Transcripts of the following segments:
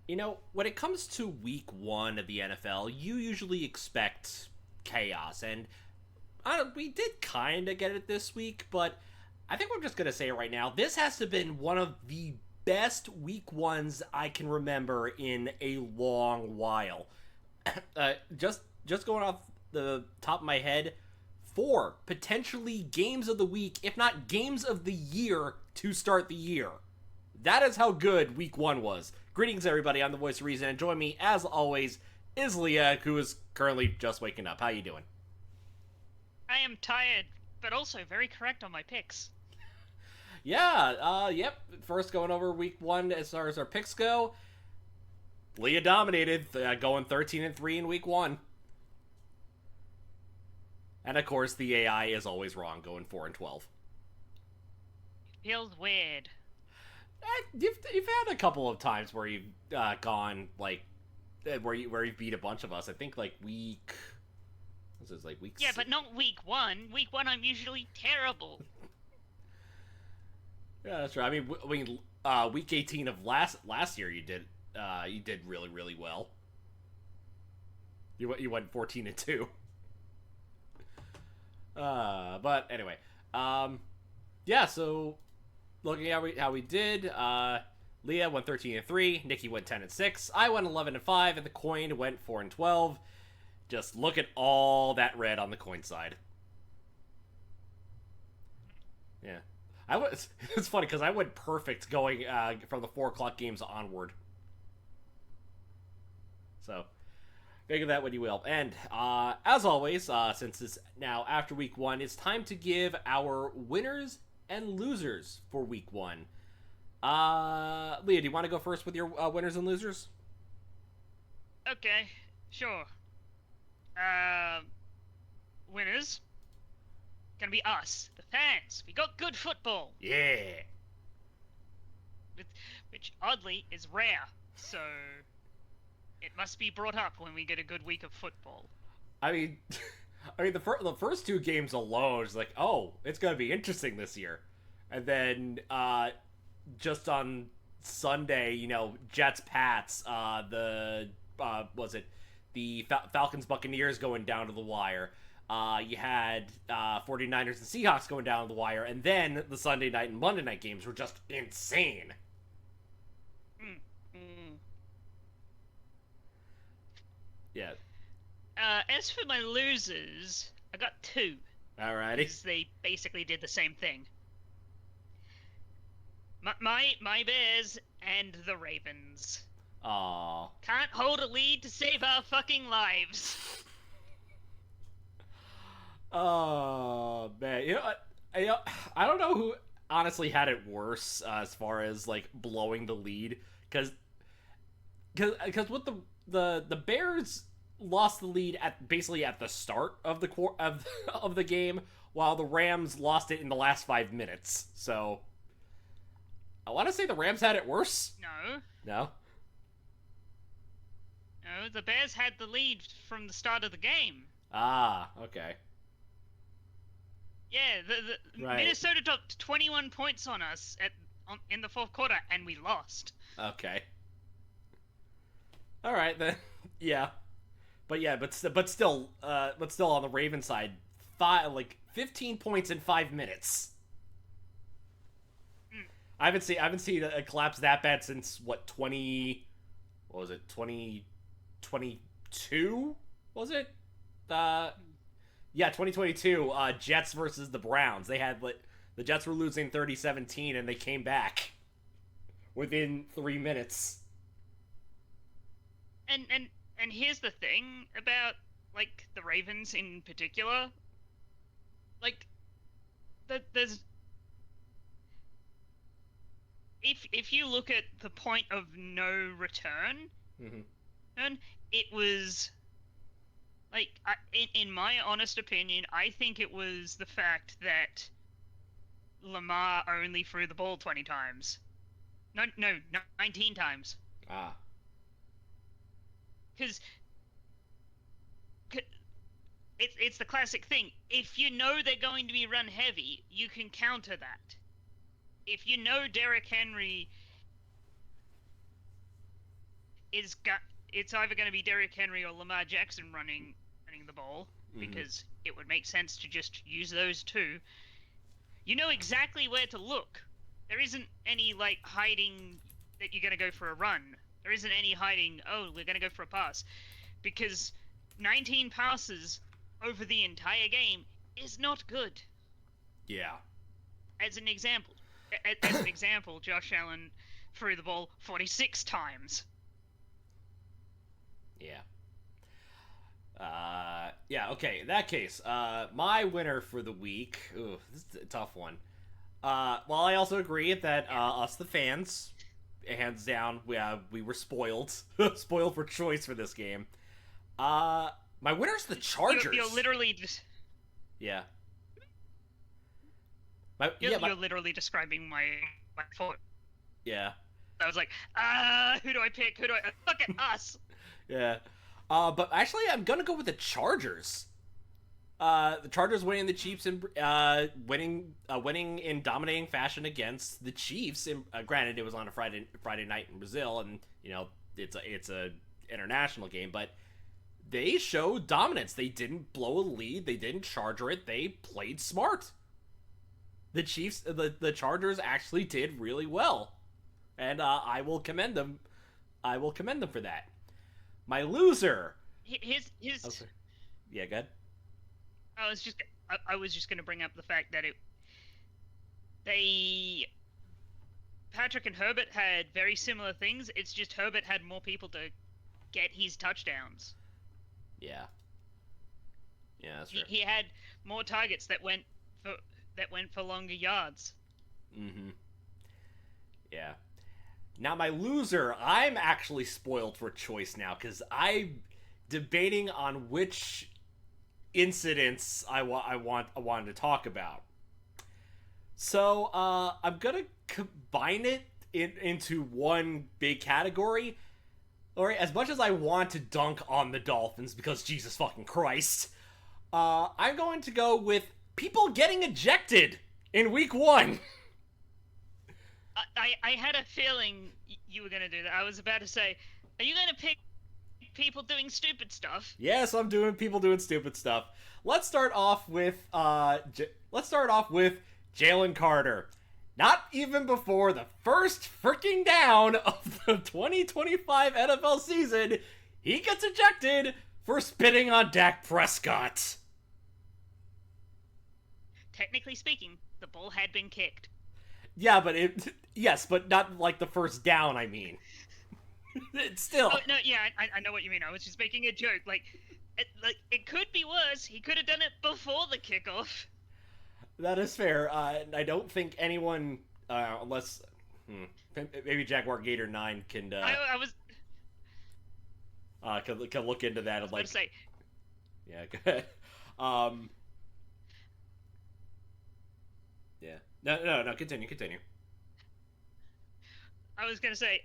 When it comes to week one of the NFL, you usually expect chaos, and we did kind of get it this week, but I think we're just going to say it right now. This has to have been one of the best week ones I can remember in a long while. Just going off the top of my head, four potentially games of the week, if not games of the year to start the year. That is how good week one was. Greetings, everybody. I'm the voice of reason, and join me, as always, is Leah, who is currently just waking up. How you doing? I am tired, but also very correct on my picks. Yep. First, going over week one as far as our picks go. Leah dominated, going 13-3 in week one. And of course, the AI is always wrong, going 4-12. Feels weird. You've had a couple of times where you've gone like where you beat a bunch of us. I think like week. This is like week. Yeah, but not week one. Week one, I'm usually terrible. Yeah, that's right. Week 18 of last year, you did really well. You went 14-2. But anyway, yeah. So looking at how we did, Leah went 13-3, Nikki went 10-6, I went 11-5, and the coin went 4-12. Just look at all that red on the coin side. Yeah, I was. It's funny because I went perfect going from the 4 o'clock games onward. So figure that what you will. And as always, since it's now after week one, it's time to give our winners and losers for week one. Leah, do you want to go first with your winners and losers? Okay, sure. Uh, Winners gonna be us, the fans. We got good football, Yeah. which oddly is rare. So it must be brought up when we get a good week of football. I mean, the first two games alone is like, oh, it's gonna be interesting this year, and then just on Sunday, Jets Pats, the was it the Falcons Buccaneers going down to the wire. You had 49ers and Seahawks going down to the wire, and then the Sunday night and Monday night games were just insane. Mm, mm. Yeah. As for my losers, I got two, Alrighty. because they basically did the same thing. My Bears and the Ravens Aww. can't hold a lead to save our fucking lives. Oh man, I don't know who honestly had it worse as far as like blowing the lead, because with the Bears lost the lead at basically at the start of of the game, while the Rams lost it in the last 5 minutes. So I want to say the Rams had it worse. No, No. no, the Bears had the lead from the start of the game. Ah, okay. Yeah, the Right. Minnesota dropped 21 points on us in the fourth quarter, and we lost. Okay. All right then. Yeah. But still on the Raven side, 15 points in 5 minutes. Mm. I haven't seen a collapse that bad since what 20, what was it 2022, was it? Yeah, 2022. Jets versus the Browns. The Jets were losing 30-17, and they came back within 3 minutes. And here's the thing about like the Ravens in particular. Like, there's if you look at the point of no return, Mm-hmm. and it was like, in my honest opinion, I think it was the fact that Lamar only threw the ball 20 times. No, 19 times. Ah. Because it's the classic thing. If you know they're going to be run heavy, you can counter that. If you know Derrick Henry it's either going to be Derrick Henry or Lamar Jackson running the ball, because it would make sense to just use those two. You know exactly where to look. There isn't any like hiding that you're going to go for a run. There isn't any hiding, oh, we're going to go for a pass, because 19 passes over the entire game is not good. Yeah. As an example, Josh Allen threw the ball 46 times. Yeah. Yeah, okay, in that case, my winner for the week, ooh, this is a tough one. Well, I also agree that, us, the fans, hands down, we were spoiled. Spoiled for choice for this game. My winner's the Chargers. You're literally just... Yeah. You're literally describing my thought. Yeah. I was like, who do I pick? Look at us! Yeah. But actually, I'm gonna go with the Chargers. The Chargers winning the Chiefs and winning in dominating fashion against the Chiefs. And, granted, it was on a Friday night in Brazil, and it's a international game, but they showed dominance. They didn't blow a lead. They didn't charger it. They played smart. The Chiefs, the Chargers actually did really well, and I will commend them. I will commend them for that. My loser. His. Oh, sorry. Yeah, good. I was just going to bring up the fact that Patrick and Herbert had very similar things. It's just Herbert had more people to get his touchdowns. Yeah. Yeah, that's true. He had more targets that went for longer yards. Mm-hmm. Yeah. Now, my loser, I'm actually spoiled for choice now, because I'm debating on which incidents I wanted to talk about. So, I'm gonna combine it into one big category. Or as much as I want to dunk on the Dolphins, because Jesus fucking Christ, I'm going to go with people getting ejected in week 1. I had a feeling you were going to do that. I was about to say, are you going to pick people doing stupid stuff? Yes, I'm doing people doing stupid stuff. Let's start off with Jalen Carter. Not even before the first freaking down of the 2025 NFL season, he gets ejected for spitting on Dak Prescott. Technically speaking, the ball had been kicked. Yeah, but not like the first down, I mean. It's still... Oh, no, yeah, I know what you mean. I was just making a joke. It could be worse. He could have done it before the kickoff. That is fair. I don't think anyone, unless... maybe Jaguar Gator 9 can... I was... can look into that and, like... Say... Yeah, go ahead. Yeah. No, continue. I was gonna say,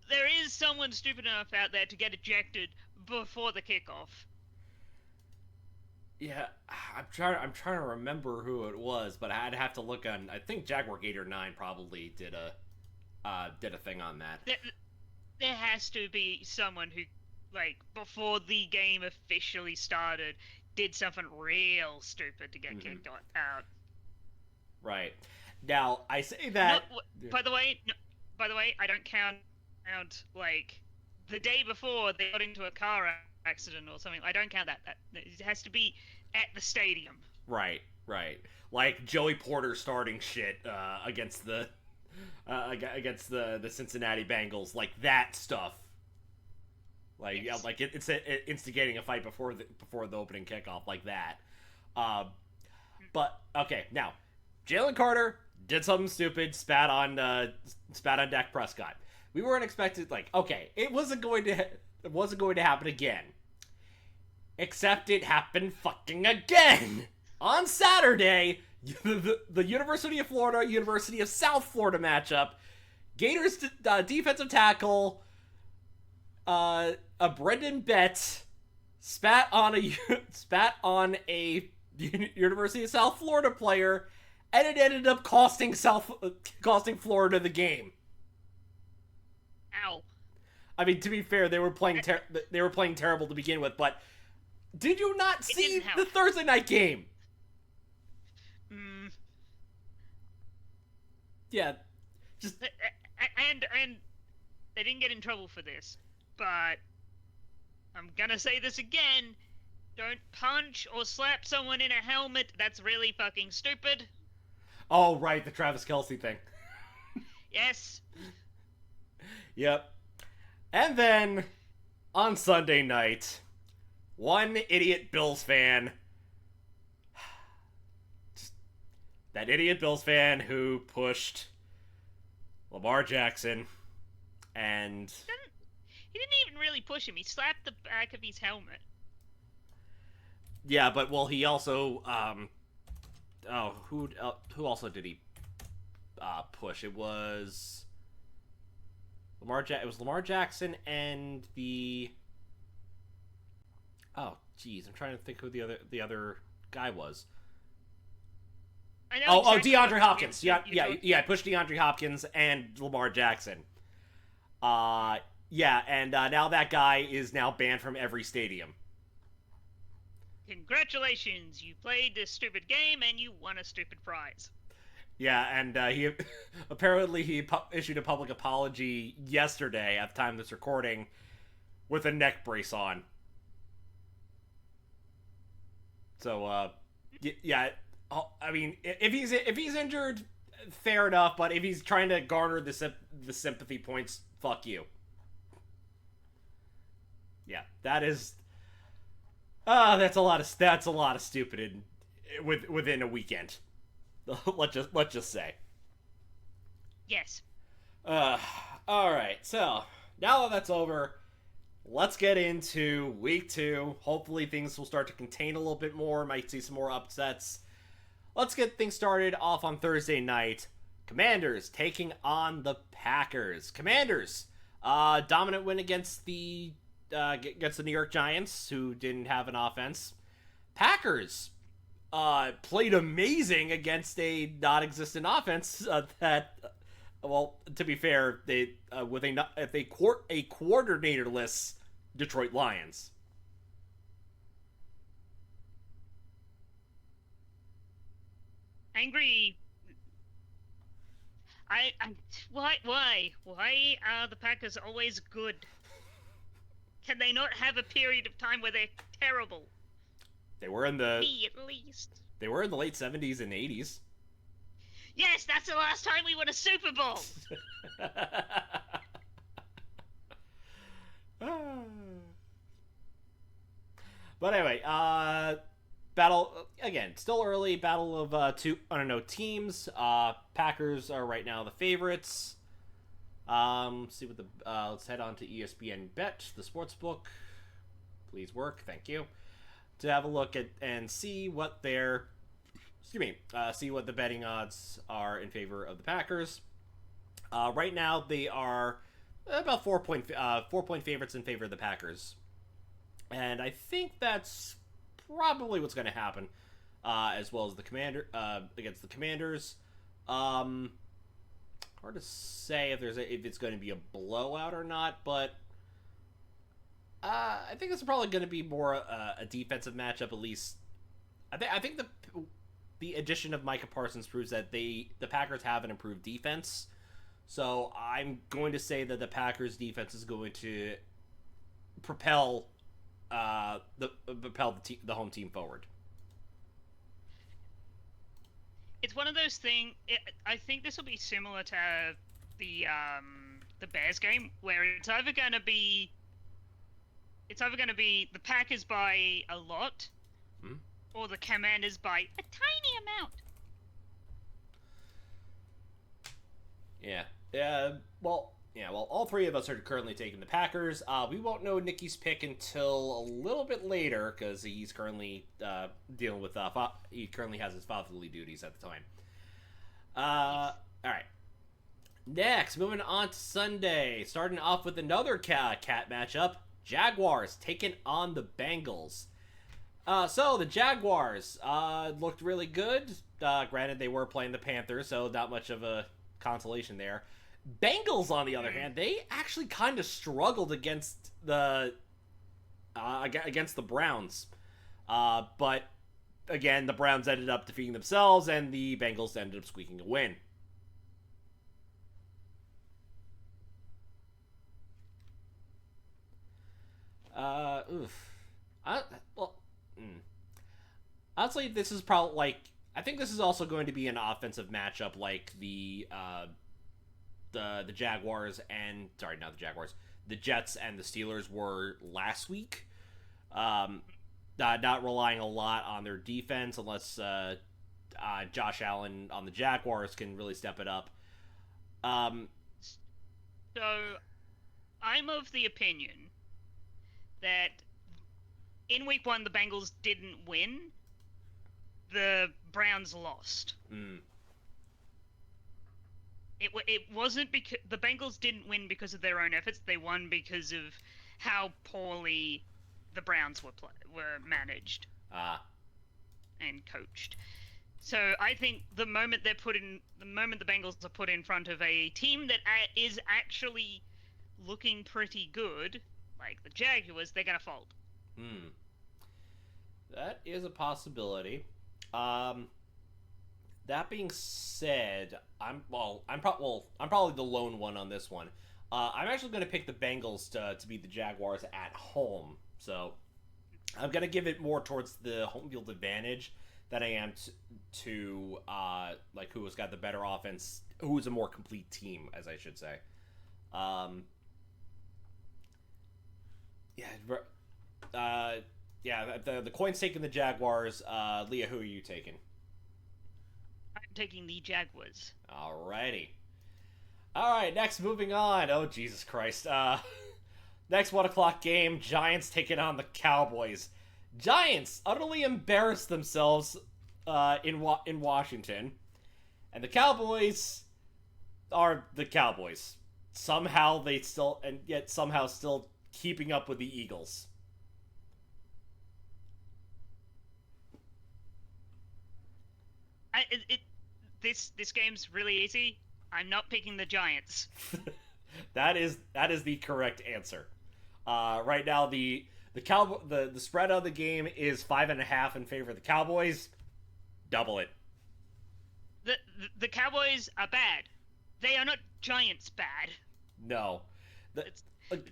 there is someone stupid enough out there to get ejected before the kickoff. Yeah, I'm trying to remember who it was, but I'd have to look on. I think Jaguar Gator 9 probably did a thing on that. There has to be someone who, like, before the game officially started, did something real stupid to get kicked out. Right. Now, I say that... No, by the way, I don't count like, the day before they got into a car accident or something. I don't count that. It has to be at the stadium. Right. Like Joey Porter starting shit against the Cincinnati Bengals, like that stuff. Like, yes. Yeah, like it's instigating a fight before the opening kickoff, like that. But okay, now Jalen Carter did something stupid, spat on Dak Prescott. We weren't expected, like, okay, it wasn't going to happen again. Except it happened fucking again on Saturday. The University of Florida, University of South Florida matchup. Gators defensive tackle, a Brendan Bett spat on a University of South Florida player, and it ended up costing Florida the game. Ow. I mean, to be fair, they were playing terrible to begin with, but did you not see the Thursday night game? Mm. Yeah, just and they didn't get in trouble for this, but I'm gonna say this again. Don't punch or slap someone in a helmet. That's really fucking stupid. oh right, the Travis Kelce thing. Yes. Yep. And then on Sunday night, one idiot Bills fan, that idiot Bills fan who pushed Lamar Jackson, and He didn't even really push him. He slapped the back of his helmet. yeah, but well, he also who also did he push? It was Lamar Jackson and the geez, I'm trying to think who the other guy was. I know exactly DeAndre Hopkins. Yeah, I pushed DeAndre Hopkins and Lamar Jackson. And now that guy is now banned from every stadium. Congratulations, you played this stupid game and you won a stupid prize. Yeah, and he apparently issued a public apology yesterday at the time of this recording with a neck brace on. So, yeah, I mean, if he's injured, fair enough. But if he's trying to garner the sympathy points, fuck you. Yeah, that is. That's a lot of stupid within a weekend. let's just say. Yes. All right. So now that that's over, let's get into week 2. Hopefully things will start to contain a little bit more. Might see some more upsets. Let's get things started off on Thursday night. Commanders taking on the Packers. Commanders, dominant win against the New York Giants, who didn't have an offense. Packers played amazing against a non-existent offense that, well, to be fair, they with a coordinatorless Detroit Lions. Angry. Why are the Packers always good? Can they not have a period of time where they're terrible? They were in the Me, at least. They were in the late 70s and 80s. Yes, that's the last time we won a Super Bowl. But anyway, battle again, still early. Battle of two teams. Packers are right now the favorites. See what the let's head on to ESPN Bet, the sports book. Please work, thank you. To have a look at and see what their see what the betting odds are in favor of the Packers. Right now they are about 4-point favorites in favor of the Packers, and I think that's probably what's going to happen, as well as the against the Commanders. Hard to say if it's going to be a blowout or not, but I think it's probably going to be more a defensive matchup, at least. I think the addition of Micah Parsons proves that the Packers have an improved defense. So I'm going to say that the Packers defense is going to propel the home team forward. It's one of those things. I think this will be similar to the Bears game, where it's either going to be the Packers by a lot, or the Commanders by a tiny amount. Yeah. Well, all three of us are currently taking the Packers. We won't know Nicky's pick until a little bit later because he's currently dealing with he currently has his fatherly duties at the time. All right. Next, moving on to Sunday, starting off with another cat matchup. Jaguars taking on the Bengals. So the Jaguars looked really good. Granted, they were playing the Panthers, so not much of a consolation there. Bengals, on the other hand, they actually kind of struggled against the Browns, but again, the Browns ended up defeating themselves, and the Bengals ended up squeaking a win. Oof. Well, honestly, this is probably like I think this is also going to be an offensive matchup like the Jaguars and sorry, not the Jaguars, the Jets and the Steelers were last week. Not relying a lot on their defense unless Josh Allen on the Jaguars can really step it up. So, I'm of the opinion that in week 1 the Bengals didn't win, the Browns lost. It wasn't because the Bengals didn't win because of their own efforts. They won because of how poorly the Browns were managed and coached. So I think the moment the Bengals are put in front of a team that is actually looking pretty good, like the Jaguars, they're gonna fold. That is a possibility. That being said, I'm probably the lone one on this one. I'm actually going to pick the Bengals to beat the Jaguars at home. So I'm going to give it more towards the home field advantage than I am to like who has got the better offense, who is a more complete team, as I should say. The coin's taking the Jaguars. Leah, who are you taking? I'm taking the Jaguars. Alrighty. Alright, next, moving on. Oh, Jesus Christ. Next 1 o'clock game, Giants taking on the Cowboys. Giants utterly embarrassed themselves in Washington. And the Cowboys are the Cowboys. Somehow still keeping up with the Eagles. This game's really easy. I'm not picking the Giants. That is the correct answer. Right now, the spread of the game is 5.5 in favor of the Cowboys. Double it. The Cowboys are bad. They are not Giants bad. No, it's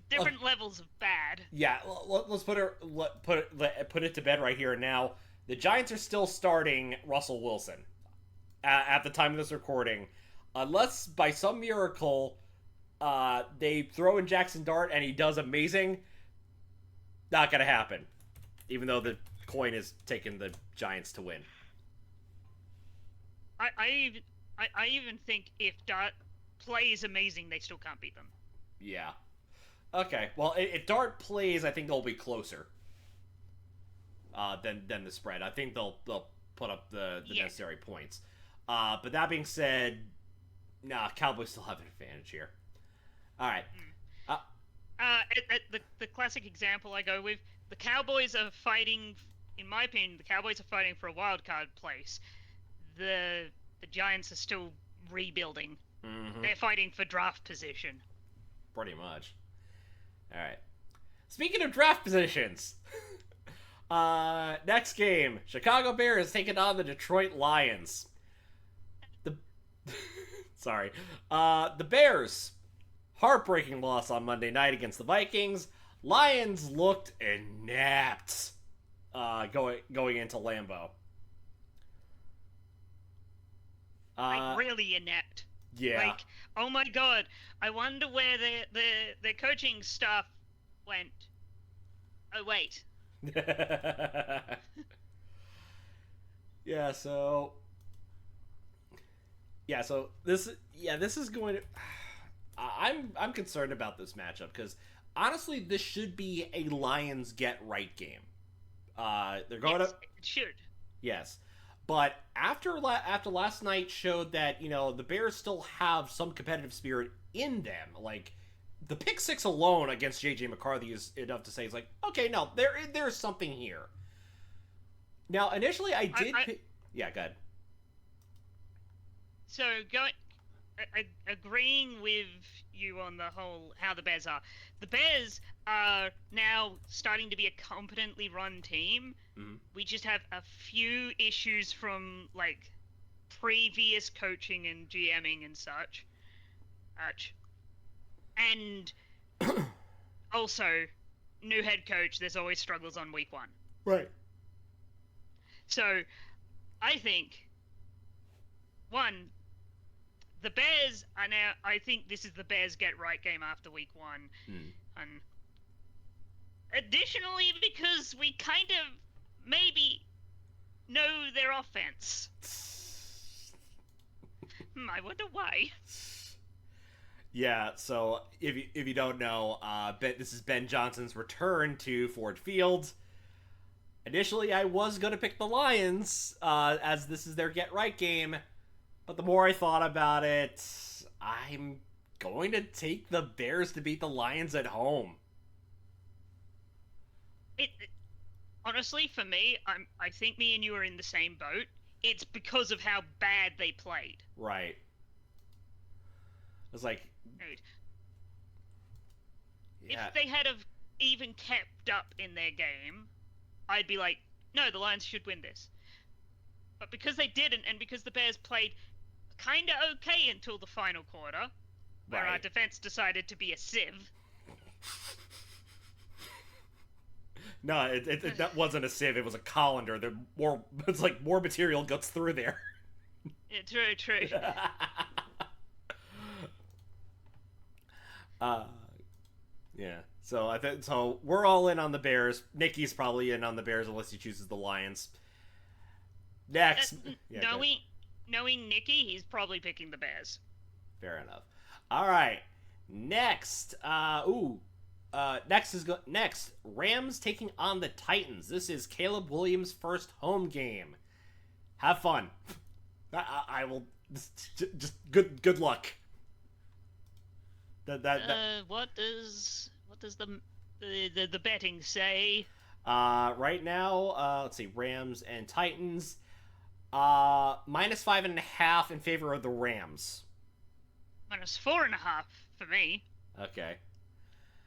different levels of bad. Yeah, let's put it to bed right here and now. The Giants are still starting Russell Wilson at the time of this recording, unless by some miracle they throw in Jackson Dart and he does amazing. Not gonna happen, even though the coin is taking the Giants to win. I even think if Dart plays amazing, they still can't beat them. Yeah. Okay. Well, if Dart plays, I think they'll be closer than the spread. I think they'll put up the necessary points. But that being said, Cowboys still have an advantage here. All right. The classic example I go with, the Cowboys are fighting. In my opinion, the Cowboys are fighting for a wild card place. The Giants are still rebuilding. Mm-hmm. They're fighting for draft position. Pretty much. All right. Speaking of draft positions, next game, Chicago Bears taking on the Detroit Lions. The Bears, heartbreaking loss on Monday night against the Vikings. Lions looked inept going into Lambeau. Like really inept. Yeah. Like, oh my god, I wonder where the coaching staff went. Oh wait. So this is going to. I'm concerned about this matchup because honestly, this should be a Lions get right game. They're going to. It should. Yes. But after last night showed that, the Bears still have some competitive spirit in them. Like, the pick six alone against J.J. McCarthy is enough to say, it's like, okay, no, there's something here. Now, initially, I did... Yeah, go ahead. So, agreeing with you on the whole how the Bears are. The Bears are now starting to be a competently run team. Mm-hmm. We just have a few issues from like previous coaching and GMing and such. And also, new head coach. There's always struggles on week one. Right. So I think one, the Bears are now. I think this is the Bears get right game after week one, Mm. and additionally because we kind of maybe know their offense. I wonder why. Yeah, so if you don't know, this is Ben Johnson's return to Ford Field. Initially, I was going to pick the Lions, as this is their get-right game, but the more I thought about it, I'm going to take the Bears to beat the Lions at home. It honestly, for me, I think me and you are in the same boat. It's because of how bad they played. Right. It's like, Dude, yeah. if they had have even kept up in their game, I'd be like, no, the Lions should win this. But because they didn't, and because the Bears played kind of okay until the final quarter, where our defense decided to be a sieve. No, that wasn't a sieve. It was a colander. It's like more material gets through there. Yeah, true. Yeah. So I think we're all in on the Bears. Nikki's probably in on the Bears unless he chooses the Lions. Next, knowing Nikki, he's probably picking the Bears. Fair enough. All right. Next, next Rams taking on the Titans. This is Caleb Williams' first home game. Have fun. I will just good luck. What does the betting say? Right now, let's see, Rams and Titans. -5.5 in favor of the Rams. -4.5 for me. Okay.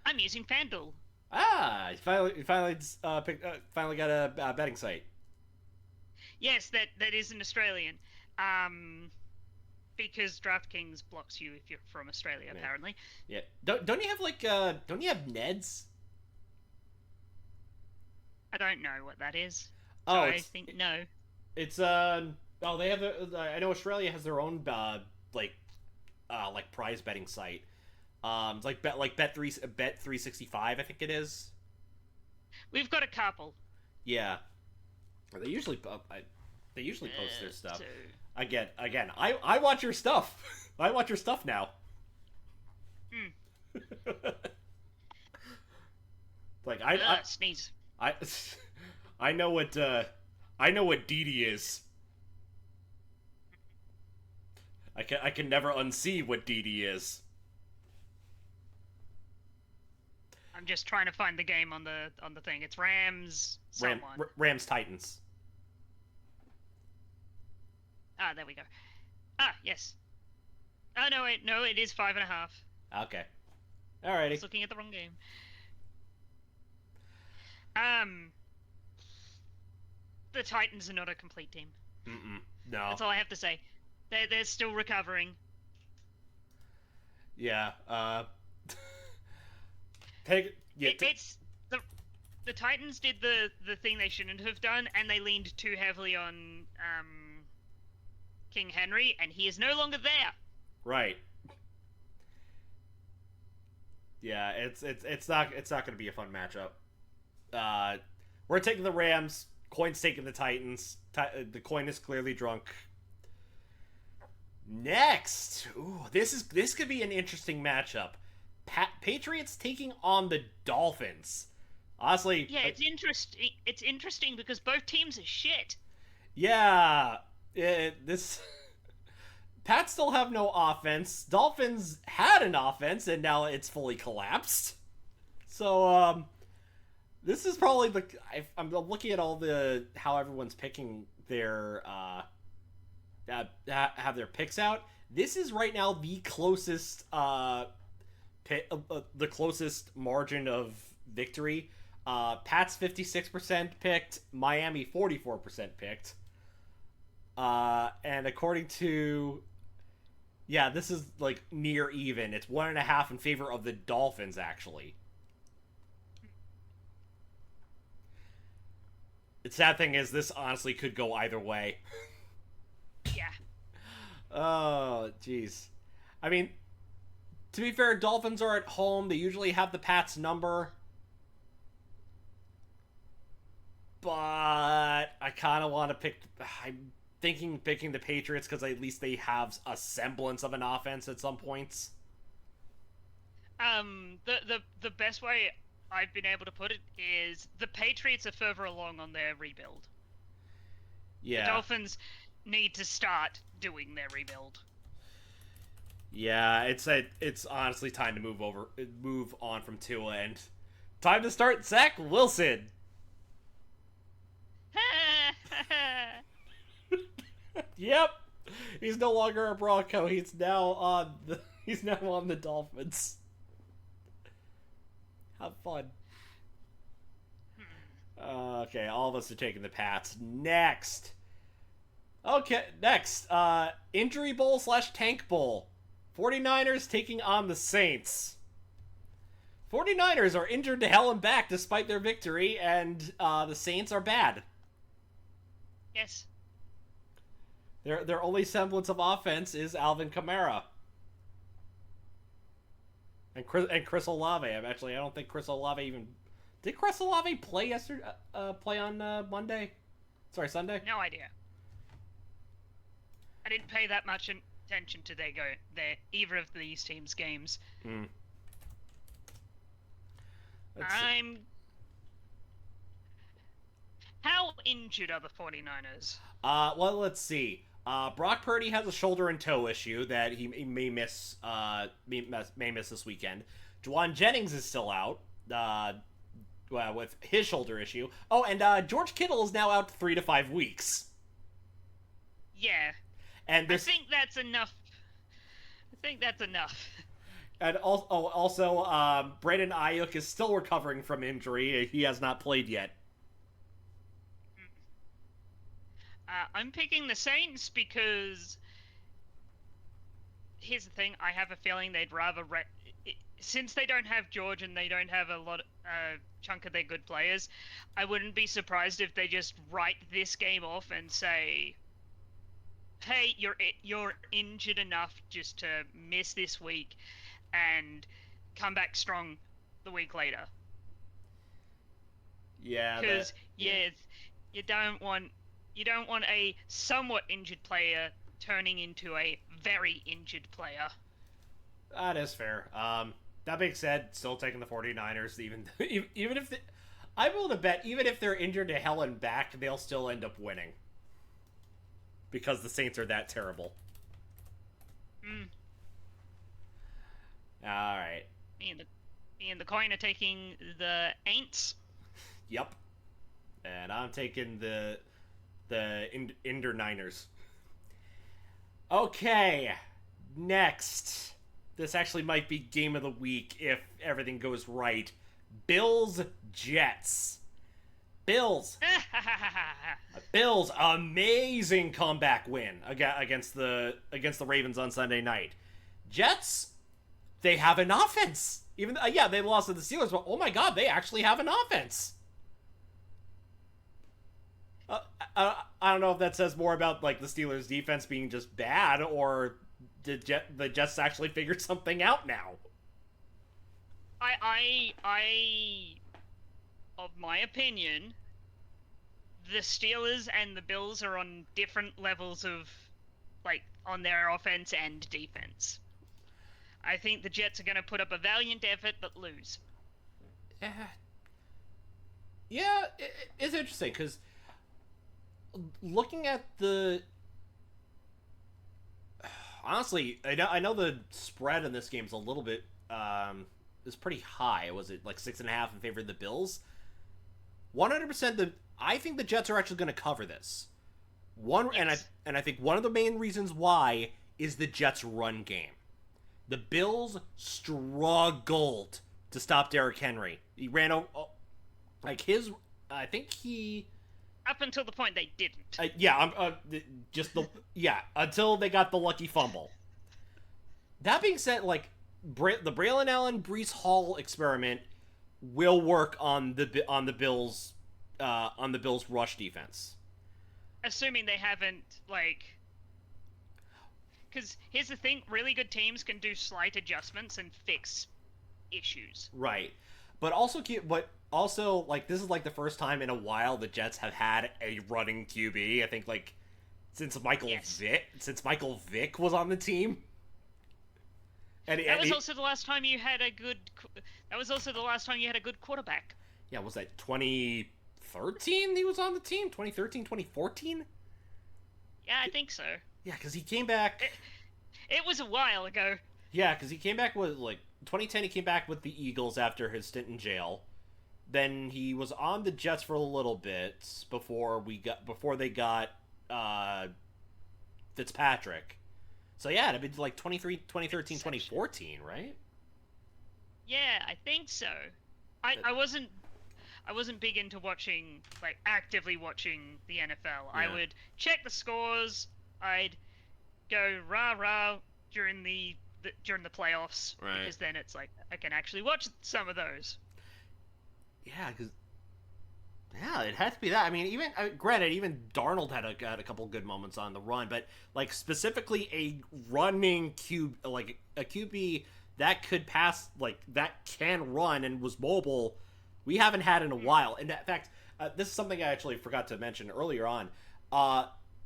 I'm using FanDuel. You finally got a betting site. Yes, that is an Australian. Because DraftKings blocks you if you're from Australia, apparently. Yeah. Don't you have don't you have Neds? I don't know what that is. So I think no. It's they have I know Australia has their own prize betting site. It's like Bet365, I think it is. We've got a couple. Yeah. They usually post their stuff. Again, I watch your stuff. I watch your stuff now. Like I sneeze. I know what DD is. I can never unsee what DD is. I'm just trying to find the game on the thing. It's Rams. Rams Titans. Ah, there we go. Ah, yes. Oh no, wait, no, it is 5.5. Okay. Alrighty. I was looking at the wrong game. The Titans are not a complete team. No. That's all I have to say. They're still recovering. Yeah. It's the Titans did the thing they shouldn't have done, and they leaned too heavily on King Henry, and he is no longer there. Right. Yeah, it's not going to be a fun matchup. We're taking the Rams. Coin's taking the Titans. The coin is clearly drunk. Next, this could be an interesting matchup. Patriots taking on the Dolphins. Honestly, yeah, it's interesting. It's interesting because both teams are shit. Yeah, Pats still have no offense. Dolphins had an offense, and now it's fully collapsed. So, this is probably I'm looking at all how everyone's picking their have their picks out. This is right now the closest margin of victory. Pat's 56% picked, Miami 44% picked. And according to, yeah, this is like near even. It's 1.5 in favor of the Dolphins, actually. The sad thing is, this honestly could go either way. Yeah. Oh, jeez. I mean, to be fair, Dolphins are at home. They usually have the Pats number. But I kind of want to pick. I'm thinking picking the Patriots because at least they have a semblance of an offense at some points. The best way I've been able to put it is the Patriots are further along on their rebuild. Yeah. The Dolphins need to start doing their rebuild. Yeah, it's honestly time to move on from Tua, and time to start Zach Wilson. Yep, he's no longer a Bronco. He's now on the Dolphins. Have fun. Okay, all of us are taking the Pats. Next. Injury Bowl / Tank Bowl. 49ers taking on the Saints. 49ers are injured to hell and back despite their victory, and the Saints are bad. Yes. Their only semblance of offense is Alvin Kamara. And Chris Olave. I don't think Chris Olave even... Did Chris Olave play yesterday? Play on Monday? Sorry, Sunday? No idea. I didn't pay that much attention to either of these teams' games. How injured are the 49ers? Well, let's see. Brock Purdy has a shoulder and toe issue that he may miss this weekend. Juwan Jennings is still out with his shoulder issue. Oh, and George Kittle is now out 3 to 5 weeks. Yeah. And I think that's enough. And also, Brandon Ayuk is still recovering from injury. He has not played yet. I'm picking the Saints because here's the thing. I have a feeling they'd rather... since they don't have George and they don't have a lot chunk of their good players, I wouldn't be surprised if they just write this game off and say, hey, you're injured enough just to miss this week and come back strong the week later. Yeah, because you don't want a somewhat injured player turning into a very injured player. That is fair. That being said, still taking the 49ers, even if I'm willing to bet, even if they're injured to hell and back, they'll still end up winning. Because the Saints are that terrible. Alright. Me and the coin are taking the Aints. Yep. And I'm taking the Inder Niners. Okay. Next. This actually might be game of the week if everything goes right. Bills Jets. Bills, amazing comeback win against the Ravens on Sunday night. Jets, they have an offense. Even they lost to the Steelers, but oh my god, they actually have an offense. I don't know if that says more about like the Steelers' defense being just bad, or did the Jets actually figured something out now? Of my opinion, the Steelers and the Bills are on different levels of, like, on their offense and defense. I think the Jets are going to put up a valiant effort but lose. Yeah, it's interesting because looking at the... Honestly, I know the spread in this game is a little bit... is pretty high. Was it like 6.5 in favor of the Bills? 100%. I think the Jets are actually going to cover this. And I think one of the main reasons why is the Jets' run game. The Bills struggled to stop Derrick Henry. He ran over, like his. I think he. Up until the point they didn't. Until they got the lucky fumble. That being said, like the Braylon Allen Breece Hall experiment will work on the Bills rush defense. Assuming they haven't because here's the thing: really good teams can do slight adjustments and fix issues. Right, but also like this is like the first time in a while the Jets have had a running QB. I think like since Michael Vick was on the team. That was also the last time you had a good quarterback. Yeah, was that 2013 he was on the team? 2013, 2014? Yeah, I think so. Yeah, because he came back. It was a while ago. Yeah, because he came back with 2010. He came back with the Eagles after his stint in jail. Then he was on the Jets for a little bit before they got Fitzpatrick. So yeah, it'd be like 2013, 2014, right? Yeah, I think so. I wasn't big into watching, actively watching the NFL. Yeah. I would check the scores. I'd go rah during the playoffs, right? Because then it's like I can actually watch some of those. Yeah, because it had to be that. I mean, granted, even Darnold had a couple good moments on the run, but like specifically a running a QB that could pass, that can run and was mobile, we haven't had in a while. And in fact, this is something I actually forgot to mention earlier on.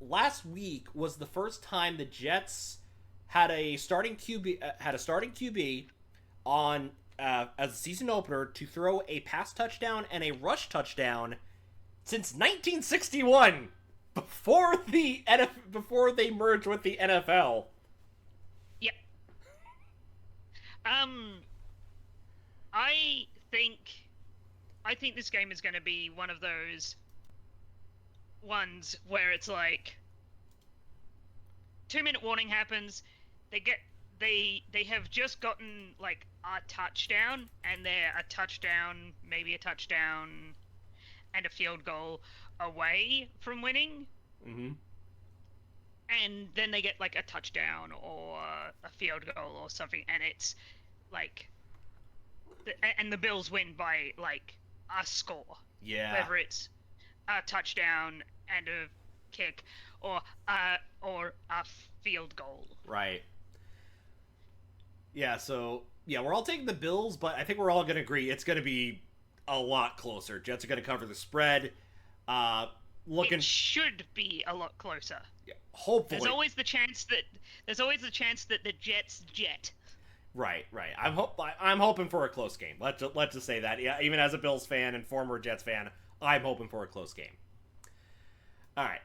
Last week was the first time the Jets had a starting QB on as a season opener to throw a pass touchdown and a rush touchdown since 1961, before they merged with the NFL. Yep. I think this game is going to be one of those ones where it's like 2-minute warning happens. They have just gotten a touchdown, and they're a touchdown, maybe a touchdown and a field goal away from winning. Mm-hmm. And then they get a touchdown or a field goal or something, and it's and the Bills win by a score. Yeah. Whether it's a touchdown and a kick or a field goal. Right. Yeah, so we're all taking the Bills, but I think we're all going to agree it's going to be a lot closer. Jets are going to cover the spread. It should be a lot closer. Yeah, hopefully. There's always the chance that the Jets jet. Right. I'm hoping for a close game. Let's just say that. Yeah, even as a Bills fan and former Jets fan, I'm hoping for a close game. All right.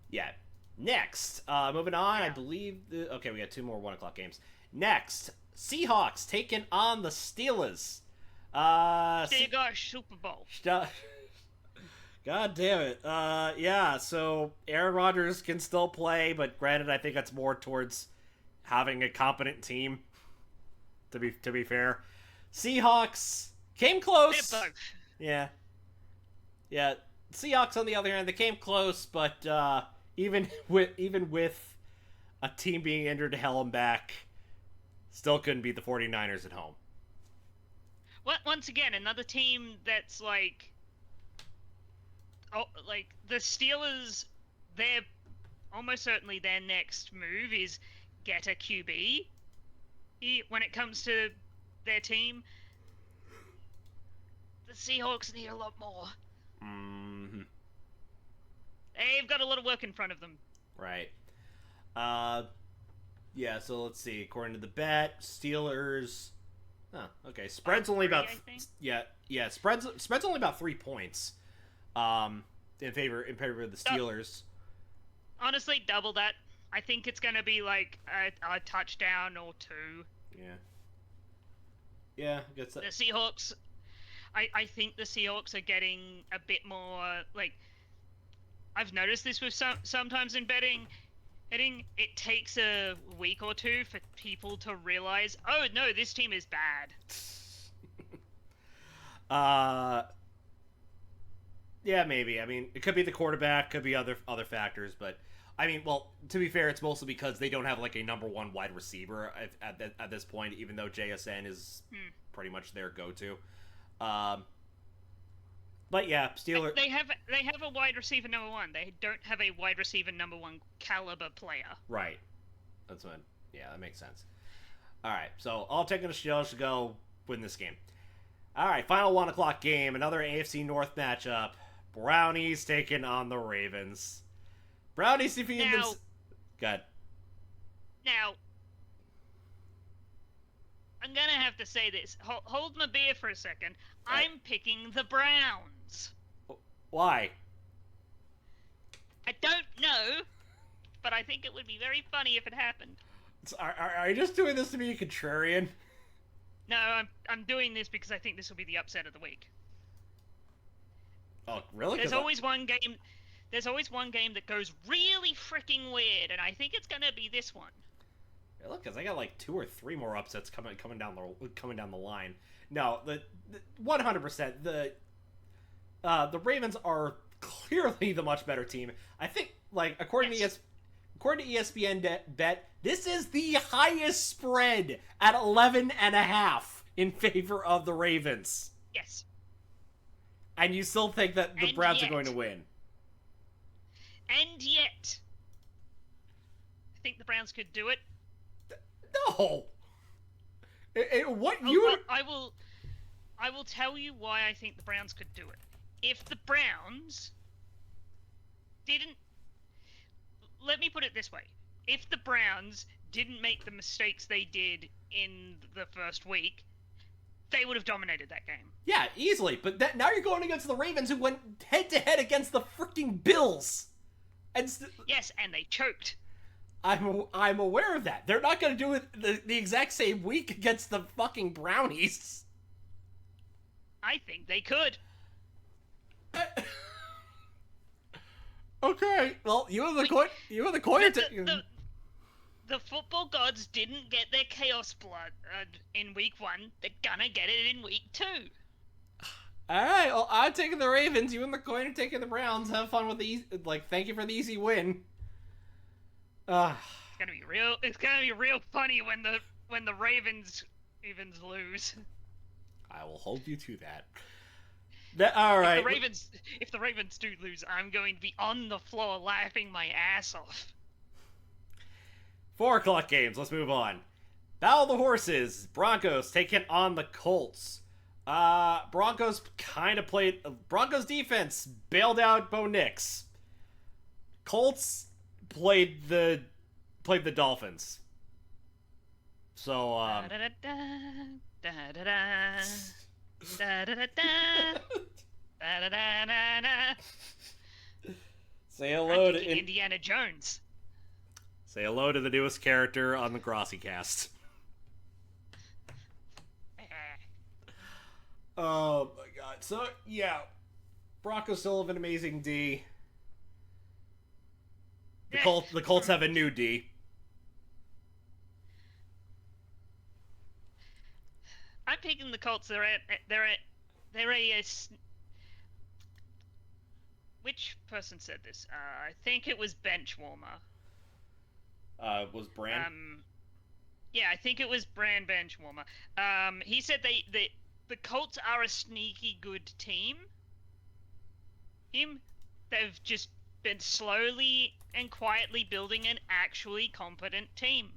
Yeah. Next, moving on. Yeah. I believe we got 2 more 1:00 games. Next, Seahawks taking on the Steelers. Gosh, Super Bowl. God damn it. Yeah, so Aaron Rodgers can still play, but granted, I think that's more towards having a competent team, to be fair. Seahawks came close. Yeah. Seahawks, on the other hand, they came close, but even with a team being injured to hell and back, still couldn't beat the 49ers at home. Once again, another team that's the Steelers, they're almost certainly their next move is get a QB. When it comes to their team, the Seahawks need a lot more. Mm-hmm. They've got a lot of work in front of them. Right. Yeah, so let's see. According to the bet, Steelers. Oh, okay. Spread's only about spread's only about 3 points. In favor of the Steelers. Honestly, double that. I think it's gonna be a touchdown or 2. Yeah, I guess that. The Seahawks. I think the Seahawks are getting a bit more I've noticed this with sometimes in betting. It takes a week or two for people to realize, oh no, this team is bad. Yeah, maybe. I mean, it could be the quarterback, could be other factors, but I mean, well, to be fair, it's mostly because they don't have like a number one wide receiver at this point, even though JSN is pretty much their go-to. Um, but yeah, Steelers. They have a wide receiver number one. They don't have a wide receiver number one caliber player. Right. That's what. Yeah, that makes sense. All right, so all taking the Steelers to go win this game. All right, final 1 o'clock game, another AFC North matchup. Brownies taking on the Ravens. Brownies defeating them. Good. Now, I'm gonna have to say this. Hold my beer for a second. I'm picking the Browns. Why? I don't know, but I think it would be very funny if it happened. Are you just doing this to be a contrarian? No, I'm doing this because I think this will be the upset of the week. Oh, really? There's always one game that goes really freaking weird, and I think it's gonna be this one. Yeah, look, because I got like 2 or 3 more upsets coming down the line. No, the 100%. The Ravens are clearly the much better team. I think, like, according to ESPN bet, this is the highest spread at 11.5 in favor of the Ravens. Yes. And you still think that the Browns are going to win? And yet, I think the Browns could do it. No. I will tell you why I think the Browns could do it. If the Browns didn't... Let me put it this way. If the Browns didn't make the mistakes they did in the first week, they would have dominated that game. Yeah, easily. But now you're going against the Ravens, who went head-to-head against the freaking Bills. Yes, and they choked. I'm aware of that. They're not going to do it the exact same week against the fucking Brownies. I think they could. Okay. Well, you and the coin. The football gods didn't get their chaos blood in week 1. They're gonna get it in week 2. All right. Well, I'm taking the Ravens. You and the coin are taking the Browns. Have fun with thank you for the easy win. It's gonna be real funny when the Ravens lose. I will hold you to that. All right. If the Ravens do lose, I'm going to be on the floor laughing my ass off. 4 o'clock games. Let's move on. Battle of the Horses. Broncos taking on the Colts. Broncos defense bailed out Bo Nix. Colts played the Dolphins. So say hello to Indiana Jones. Say hello to the newest character on the Grossi cast. Oh my god. So yeah, Broncos still have an amazing D. The Colts have a new D. I'm picking the Colts. Which person said this? I think it was Benchwarmer. Was Brand? Yeah, I think it was Brand Benchwarmer. He said the Colts are a sneaky good team. They've just been slowly and quietly building an actually competent team.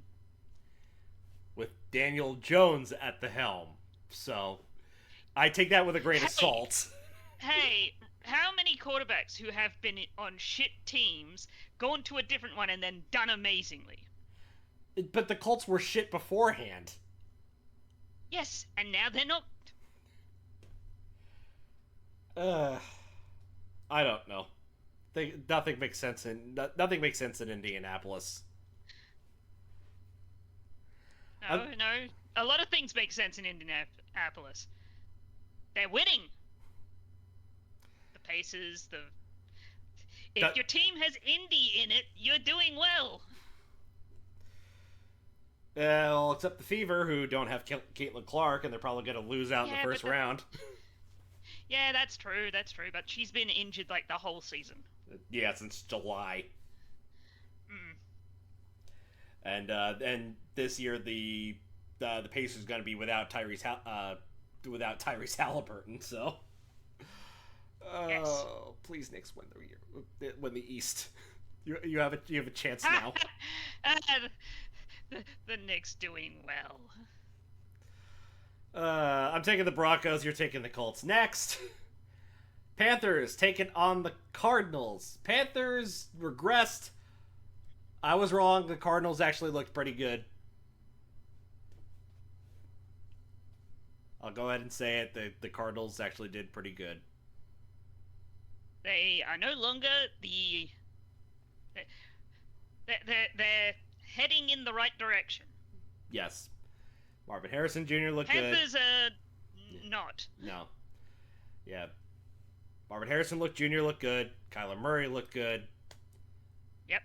With Daniel Jones at the helm. So, I take that with a grain of salt. Hey, how many quarterbacks who have been on shit teams gone to a different one and then done amazingly? But the Colts were shit beforehand. Yes, and now they're not. I don't know. Nothing makes sense in Indianapolis. No. A lot of things make sense in Indianapolis. They're winning. The Pacers, if your team has Indy in it, you're doing well. Well, except the Fever, who don't have Caitlin Clark, and they're probably going to lose out in the Yeah, first round. yeah, that's true. That's true. But she's been injured like the whole season. Yeah, since July. Mm. And this year the Pacers going to be without without Tyrese Halliburton. So, Yes. please Knicks win the East. You have a chance now. The Knicks doing well. I'm taking the Broncos. You're taking the Colts. Next, Panthers taking on the Cardinals. Panthers regressed. I was wrong. The Cardinals actually looked pretty good. I'll go ahead and say it. The Cardinals actually did pretty good. They are no longer they're heading in the right direction. Yes. Marvin Harrison Jr. looked Panthers good. are not. No. Yeah. Marvin Harrison looked good. Kyler Murray looked good. Yep.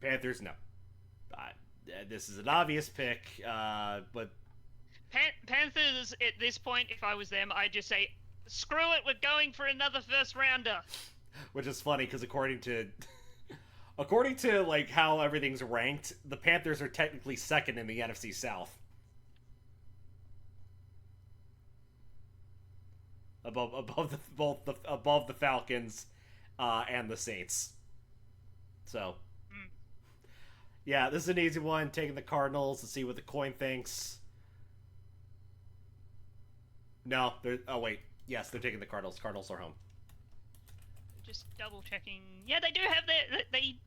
Panthers, no. This is an obvious pick, but Panthers at this point, if I was them, I'd just say, screw it, we're going for another first rounder. which is funny because according to like how everything's ranked, the Panthers are technically second in the NFC South. Above the Falcons and the Saints. So, yeah, this is an easy one. Taking the Cardinals to see what the coin thinks. No, they're. Oh wait, yes, they're taking the Cardinals. Cardinals are home. Just double checking. Yeah, they do have their they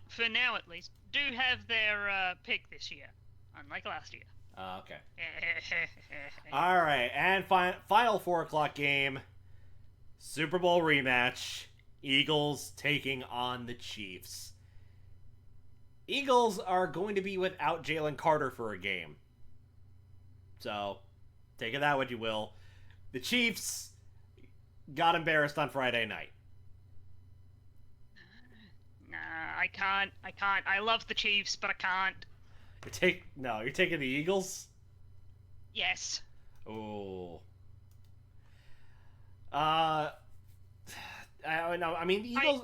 for now at least do have their pick this year, unlike last year. Okay. All right, and final 4:00 game. Super Bowl rematch. Eagles taking on the Chiefs. Eagles are going to be without Jalen Carter for a game. So, take it that what you will. The Chiefs got embarrassed on Friday night. Nah, I can't. I love the Chiefs, but I can't. You're taking the Eagles? Yes. Oh. I mean, the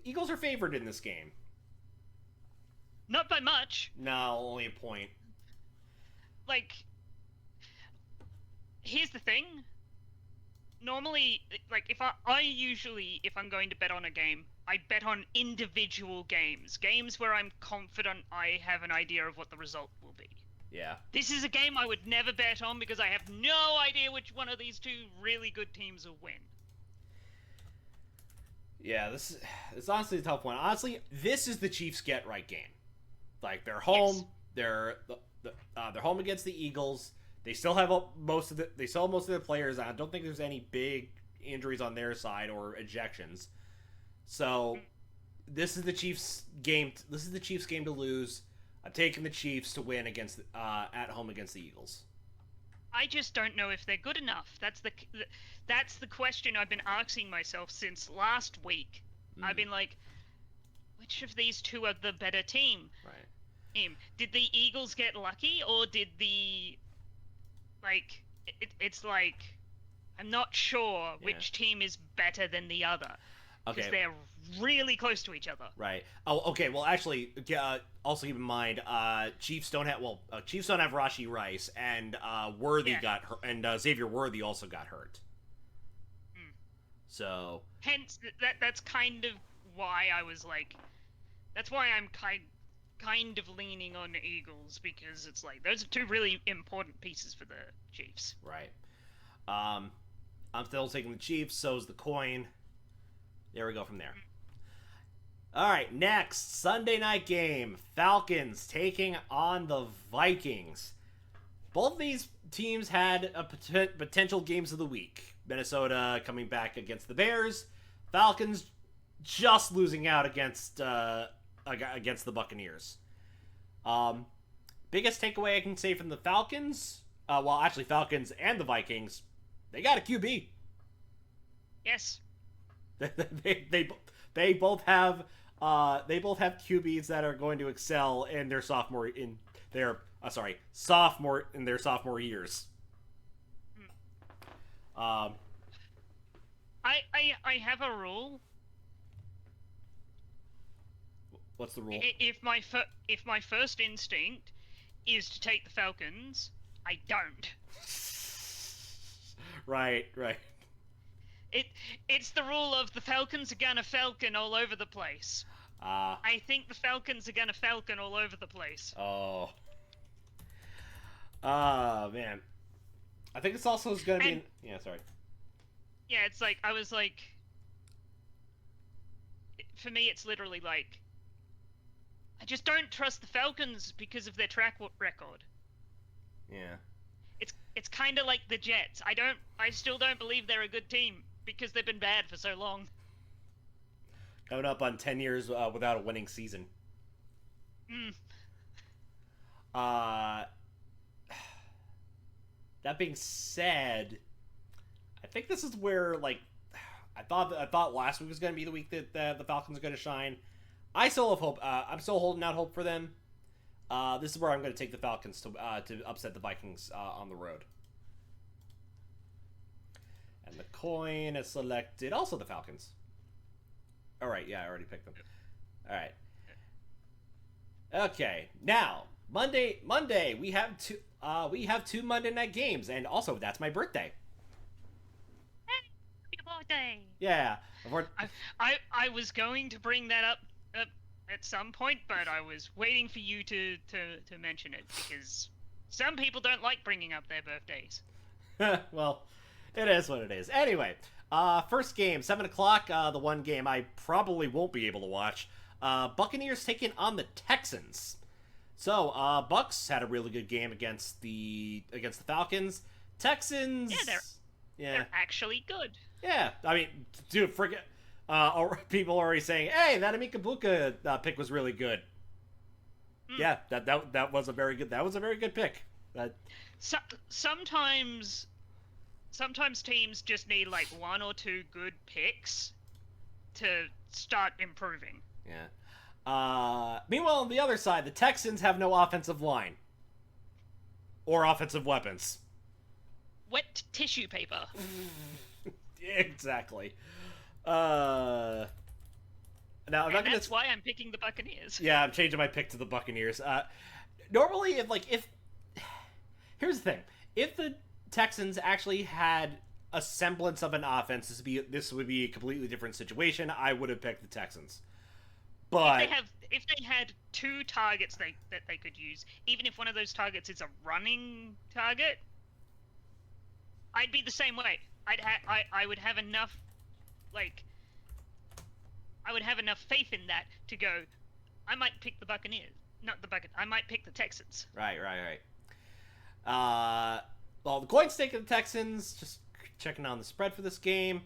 Eagles are favored in this game. Not by much. No, only a point. Like, here's the thing. Normally, like, if I'm going to bet on a game, I bet on individual games where I'm confident I have an idea of what the result will be. Yeah. This is a game I would never bet on because I have no idea which one of these two really good teams will win. Yeah, it's honestly a tough one. Honestly, this is the Chiefs get right game. Like, they're home. Yes. They're home against the Eagles. They still have most of the players. I don't think there's any big injuries on their side or ejections. So, this is the Chiefs game. This is the Chiefs game to lose. I'm taking the Chiefs to win at home against the Eagles. I just don't know if they're good enough. That's the question I've been asking myself since last week. I've been like, which of these two are the better team? Right. Did the Eagles get lucky, or did it's like, I'm not sure which team is better than the other. Because they're really close to each other. Right. Oh, okay. Well, actually, also keep in mind, Chiefs don't have Rashee Rice, and Worthy got hurt, and Xavier Worthy also got hurt. So. Hence, that's kind of why I was like, that's why I'm kind of leaning on the Eagles, because it's like those are two really important pieces for the Chiefs. Right. I'm still taking the Chiefs. So's the coin. There we go from there. All right, next Sunday night game: Falcons taking on the Vikings. Both these teams had a potential games of the week. Minnesota coming back against the Bears. Falcons just losing out against the Buccaneers. Biggest takeaway I can say from the Falcons, Falcons and the Vikings, they got a QB. Yes. they both have QBs that are going to excel in their sophomore their sophomore in their sophomore years. Um, I have a rule. what's the rule? If my first instinct is to take the Falcons, I don't. Right. It's the rule of the Falcons are gonna Falcon all over the place. I think the Falcons are gonna Falcon all over the place. Oh. Man. I think this also is gonna be. Yeah, sorry. Yeah, it's like I was like. For me, it's literally like. I just don't trust the Falcons because of their track record. Yeah. It's kind of like the Jets. I still don't believe they're a good team because they've been bad for so long. Coming up on 10 years without a winning season. That being said, I think this is where I thought last week was going to be the week that the Falcons are going to shine. I still have hope. I'm still holding out hope for them. This is where I'm going to take the Falcons to upset the Vikings on the road. And the coin is selected. Also the Falcons. All right, yeah, I already picked them. All right. Okay, now Monday we have two Monday night games, and also that's my birthday. Happy birthday! Yeah. I was going to bring that up at some point, but I was waiting for you to mention it because some people don't like bringing up their birthdays. Well, it is what it is. Anyway, first game, 7 o'clock. The one game I probably won't be able to watch. Buccaneers taking on the Texans. So, Bucks had a really good game against the Falcons. Texans, they're actually good. Yeah, I mean, dude, forget. People already saying, "Hey, that Amika Buka pick was really good." Yeah, that was a very good. That was a very good pick. Sometimes teams just need like one or two good picks to start improving. Yeah. Meanwhile, on the other side, the Texans have no offensive line or offensive weapons. Wet tissue paper. Exactly. Now that's why I'm picking the Buccaneers. Yeah, I'm changing my pick to the Buccaneers. Normally, if here's the thing, if the Texans actually had a semblance of an offense, this would be a completely different situation. I would have picked the Texans. But if they had two targets that they could use, even if one of those targets is a running target, I'd be the same way. I would have enough, I would have enough faith in that to go. I might pick the Buccaneers, not the Buccaneers. I might pick the Texans. Right. Well, the coin's taking the Texans. Just checking on the spread for this game.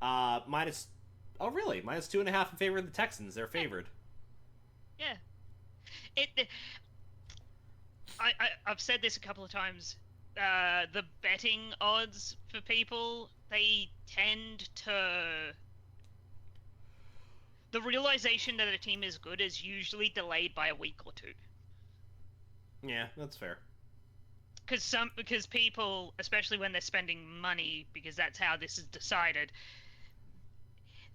Minus 2.5 in favor of the Texans. They're favored. Yeah. I've said this a couple of times. The betting odds for people, they tend to... The realization that a team is good is usually delayed by a week or two. Yeah, that's fair. Because people, especially when they're spending money, because that's how this is decided,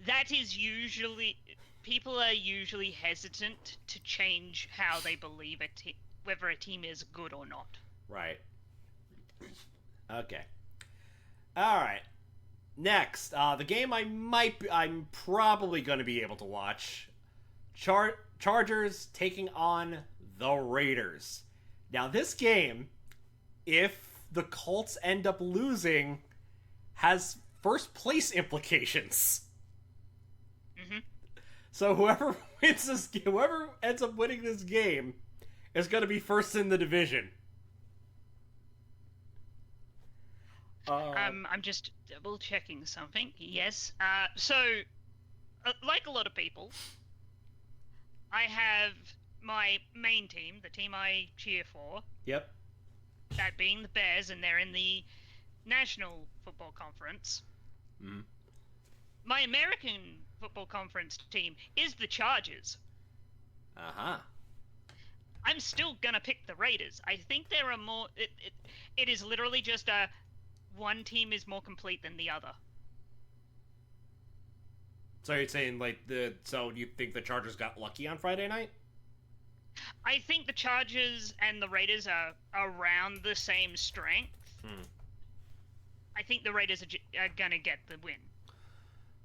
that is usually... People are usually hesitant to change how they believe whether a team is good or not. Right. Okay. All right. Next, the game I'm probably going to be able to watch. Chargers taking on the Raiders. Now, this game, if the Colts end up losing, has first place implications. Mm-hmm. So whoever ends up winning this game is going to be first in the division. I'm just double checking something. Yes. So, like a lot of people, I have my main team, the team I cheer for. Yep. That being the Bears, and they're in the National Football Conference. Mm-hmm. My American Football Conference team is the Chargers. Uh-huh. I'm still gonna pick the Raiders. I think there are more. It is literally just a one team is more complete than the other. So you're saying so you think the Chargers got lucky on Friday night? I think the Chargers and the Raiders are around the same strength. Hmm. I think the Raiders are gonna get the win.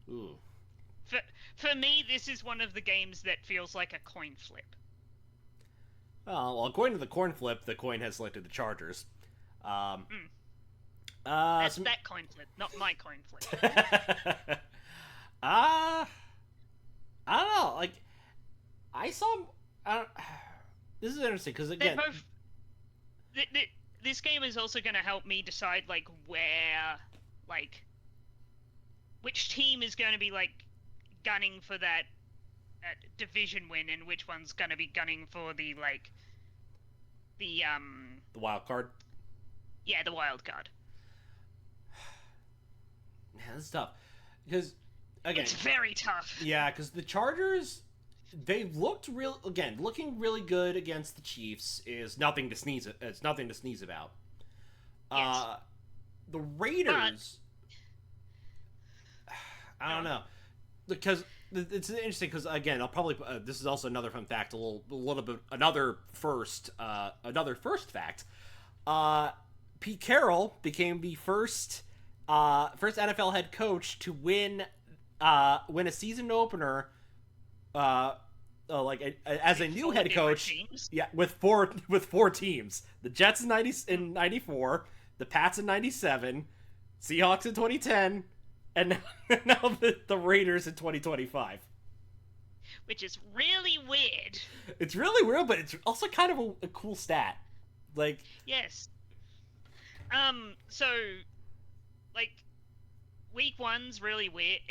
Ooh. For me, this is one of the games that feels like a coin flip. Well, according to the coin flip, the coin has selected the Chargers. That's that coin flip, not my coin flip. I don't know. Like, I saw. This is interesting because again, both, this game is also going to help me decide where, which team is going to be gunning for that division win, and which one's going to be gunning for the wild card. Yeah, the wild card. Man, that's tough because again, it's very tough. Yeah, because the Chargers, they've looking really good against the Chiefs. Is nothing to sneeze. It's nothing to sneeze about. Yes. The Raiders, I don't know, because it's interesting. Because again, I'll probably this is also another fun fact. A little bit another first fact. Pete Carroll became the first NFL head coach to win a season opener, as a new head coach. Yeah, with four teams: the Jets in '94, the Pats in '97, Seahawks in 2010, and now the Raiders in 2025. Which is really weird. It's really weird, but it's also kind of a cool stat. Yes. So, week one's really weird.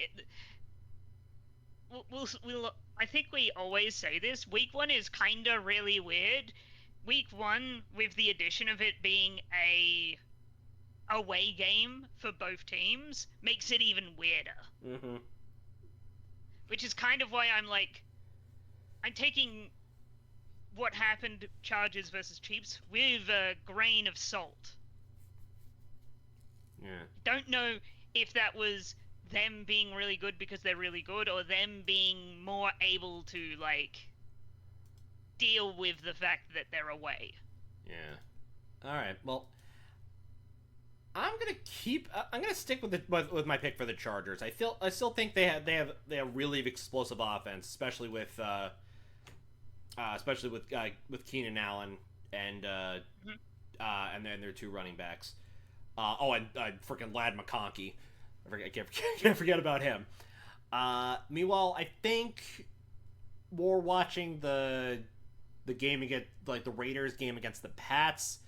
I think we always say this. Week one is kind of really weird. Week one, with the addition of it being a away game for both teams, makes it even weirder. Mm-hmm. Which is kind of why I'm taking what happened Chargers versus Chiefs with a grain of salt. Yeah. Don't know if that was them being really good because they're really good, or them being more able to deal with the fact that they're away. Yeah. All right. Well, I'm gonna stick with my pick for the Chargers. I still think they have really explosive offense, especially with Keenan Allen and then their two running backs. And freaking Lad McConkey. I can't forget about him. Meanwhile, I think more watching the game against the Raiders game against the Pats,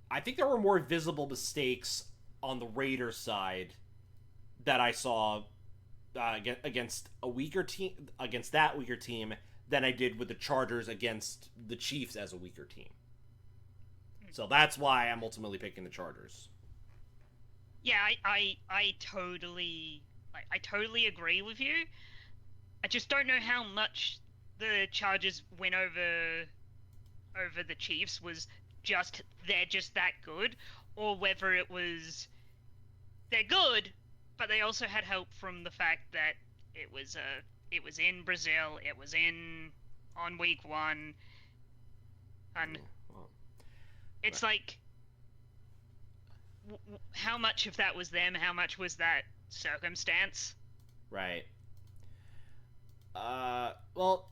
I think there were more visible mistakes on the Raiders side that I saw against that weaker team than I did with the Chargers against the Chiefs as a weaker team. So that's why I'm ultimately picking the Chargers. Yeah, I totally agree with you. I just don't know how much the Chargers win over the Chiefs was just they're just that good, or whether it was they're good, but they also had help from the fact that it was in Brazil, it was on week one, and it's how much of that was them? How much was that circumstance? Right. Well,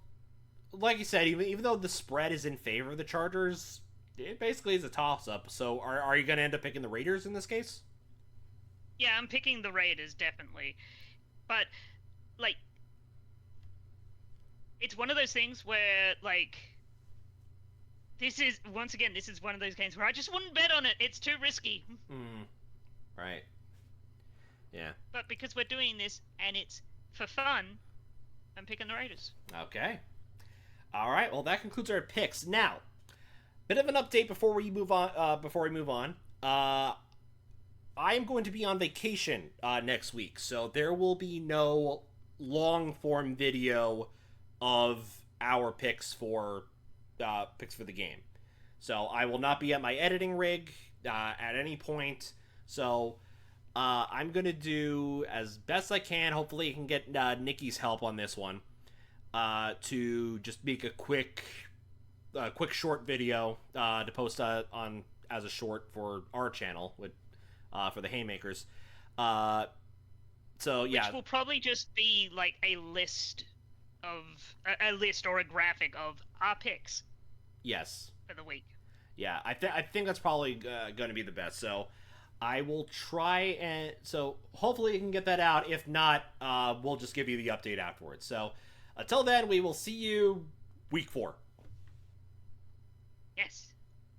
like you said, even though the spread is in favor of the Chargers, it basically is a toss-up. So, are you going to end up picking the Raiders in this case? Yeah, I'm picking the Raiders, definitely. But, it's one of those things where, this is one of those games where I just wouldn't bet on it. It's too risky. Right. Yeah. But because we're doing this and it's for fun, I'm picking the Raiders. Okay. All right. Well, that concludes our picks. Now, bit of an update before we move on. I am going to be on vacation next week, so there will be no long form video of our picks for picks for the game. So I will not be at my editing rig at any point. So I'm gonna do as best I can. Hopefully, I can get Nikki's help on this one to just make a quick short video to post on as a short for our channel with for the Haymakers. So yeah, Which will probably just be like a list of a list or a graphic of our picks yes, for the week. yeah. I think that's probably going to be the best. So I will try and so hopefully you can get that out. If not, we'll just give you the update afterwards. So until then, we will see you week 4. Yes.